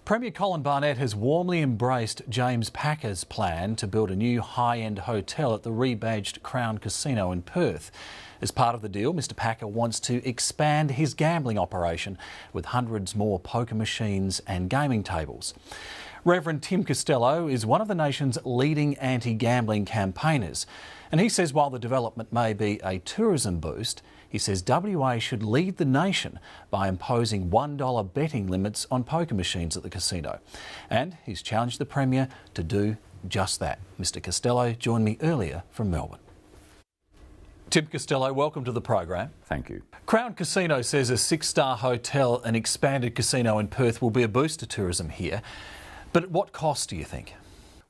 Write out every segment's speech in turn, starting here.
Premier Colin Barnett has warmly embraced James Packer's plan to build a new high-end hotel at the rebadged Crown Casino in Perth. As part of the deal, Mr Packer wants to expand his gambling operation with hundreds more poker machines and gaming tables. Reverend Tim Costello is one of the nation's leading anti-gambling campaigners, and he says while the development may be a tourism boost, he says WA should lead the nation by imposing $1 betting limits on poker machines at the casino. And he's challenged the Premier to do just that. Mr Costello joined me earlier from Melbourne. Tim Costello, welcome to the program. Thank you. Crown Casino says a 6-star hotel and expanded casino in Perth will be a boost to tourism here. But at what cost, do you think?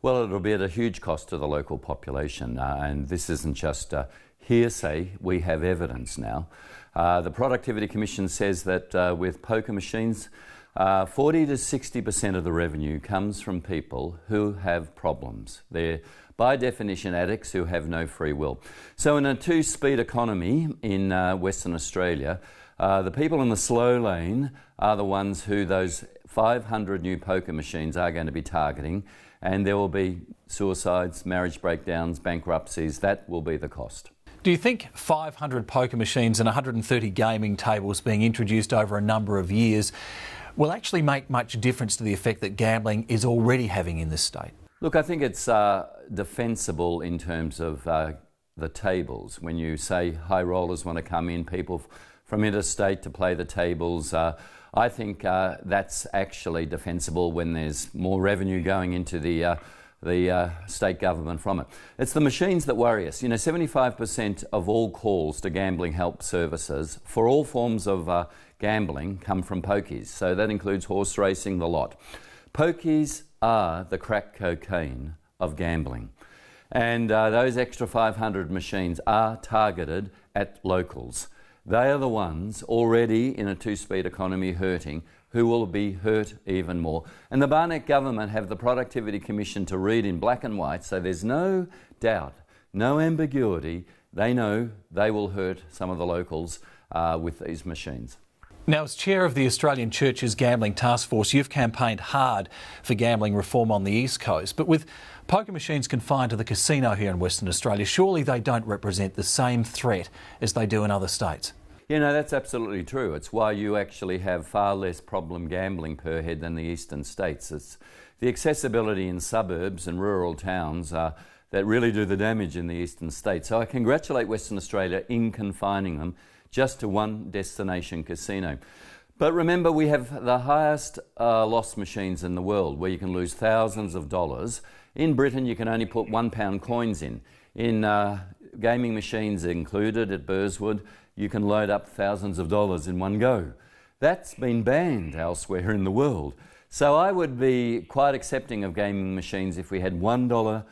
Well, it'll be at a huge cost to the local population, and this isn't just hearsay. We have evidence now. The Productivity Commission says that with poker machines, 40 to 60% of the revenue comes from people who have problems. They're, by definition, addicts who have no free will. So in a two-speed economy in Western Australia, the people in the slow lane are the ones who those 500 new poker machines are going to be targeting, and there will be suicides, marriage breakdowns, bankruptcies. That will be the cost. Do you think 500 poker machines and 130 gaming tables being introduced over a number of years will actually make much difference to the effect that gambling is already having in this state? Look, I think it's defensible in terms of the tables. When you say high rollers want to come in, people from interstate to play the tables, I think that's actually defensible when there's more revenue going into the state government from it. It's the machines that worry us. You know, 75% of all calls to gambling help services for all forms of gambling come from pokies. So that includes horse racing, the lot. Pokies are the crack cocaine of gambling. And those extra 500 machines are targeted at locals. They are the ones already in a two-speed economy hurting, who will be hurt even more. And the Barnett government have the Productivity Commission to read in black and white, so there's no doubt, no ambiguity. They know they will hurt some of the locals with these machines. Now, as chair of the Australian Church's Gambling Task Force, you've campaigned hard for gambling reform on the East Coast. But with poker machines confined to the casino here in Western Australia, surely they don't represent the same threat as they do in other states? You know, that's absolutely true. It's why you actually have far less problem gambling per head than the eastern states. It's the accessibility in suburbs and rural towns that really do the damage in the eastern states. So I congratulate Western Australia in confining them just to one destination casino. But remember, we have the highest loss machines in the world, where you can lose thousands of dollars. In Britain, you can only put £1 coins in. In gaming machines included at Burswood, you can load up thousands of dollars in one go. That's been banned elsewhere in the world. So I would be quite accepting of gaming machines if we had $1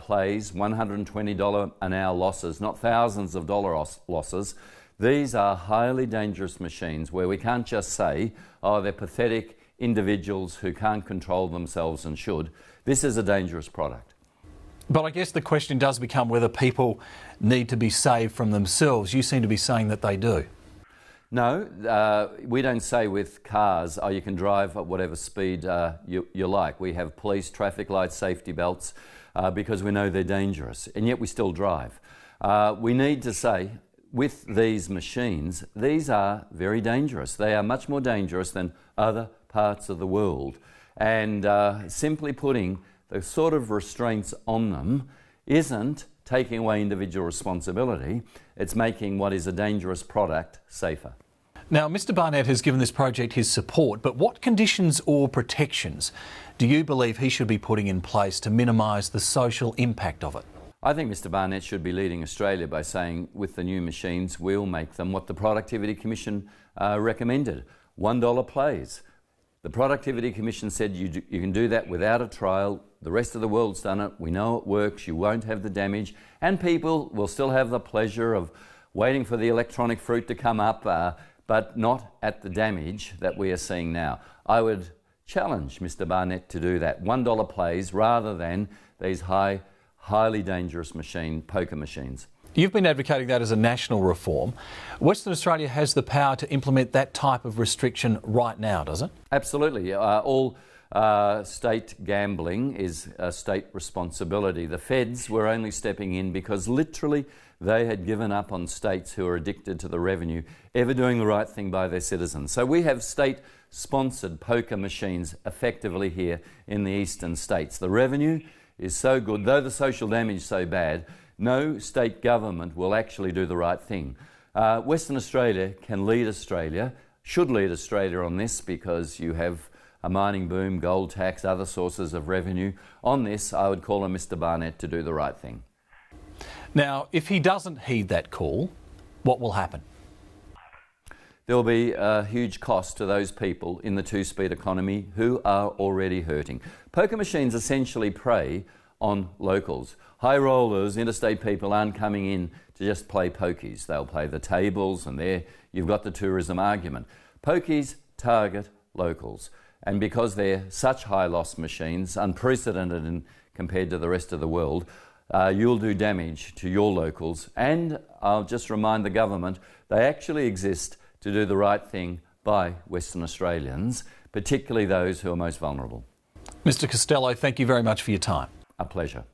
plays, $120 an hour losses, not thousands of dollar losses. These are highly dangerous machines where we can't just say, oh, they're pathetic individuals who can't control themselves and should. This is a dangerous product. But I guess the question does become whether people need to be saved from themselves. You seem to be saying that they do. No, we don't say with cars, oh, you can drive at whatever speed you like. We have police, traffic lights, safety belts, because we know they're dangerous, and yet we still drive. We need to say, with these machines, these are very dangerous. They are much more dangerous than other parts of the world. And simply putting the sort of restraints on them isn't taking away individual responsibility. It's making what is a dangerous product safer. Now, Mr Barnett has given this project his support, but what conditions or protections do you believe he should be putting in place to minimise the social impact of it? I think Mr Barnett should be leading Australia by saying, with the new machines, we'll make them what the Productivity Commission recommended, $1 plays. The Productivity Commission said you can do that without a trial. The rest of the world's done it. We know it works. You won't have the damage. And people will still have the pleasure of waiting for the electronic fruit to come up, but not at the damage that we are seeing now. I would challenge Mr Barnett to do that. $1 plays rather than these highly dangerous poker machines. You've been advocating that as a national reform. Western Australia has the power to implement that type of restriction right now, does it? Absolutely. All State gambling is a state responsibility. The feds were only stepping in because literally they had given up on states who are addicted to the revenue ever doing the right thing by their citizens. So we have state-sponsored poker machines effectively here in the eastern states. The revenue is so good, though the social damage is so bad, no state government will actually do the right thing. Western Australia can lead Australia, should lead Australia on this, because you have a mining boom, gold tax, other sources of revenue. On this, I would call on Mr Barnett to do the right thing. Now, if he doesn't heed that call, what will happen? There will be a huge cost to those people in the two-speed economy who are already hurting. Poker machines essentially prey on locals. High rollers, interstate people aren't coming in to just play pokies. They'll play the tables, and there you've got the tourism argument. Pokies target locals, and because they're such high-loss machines, unprecedented compared to the rest of the world, you'll do damage to your locals. And I'll just remind the government, they actually exist to do the right thing by Western Australians, particularly those who are most vulnerable. Mr Costello, thank you very much for your time. A pleasure.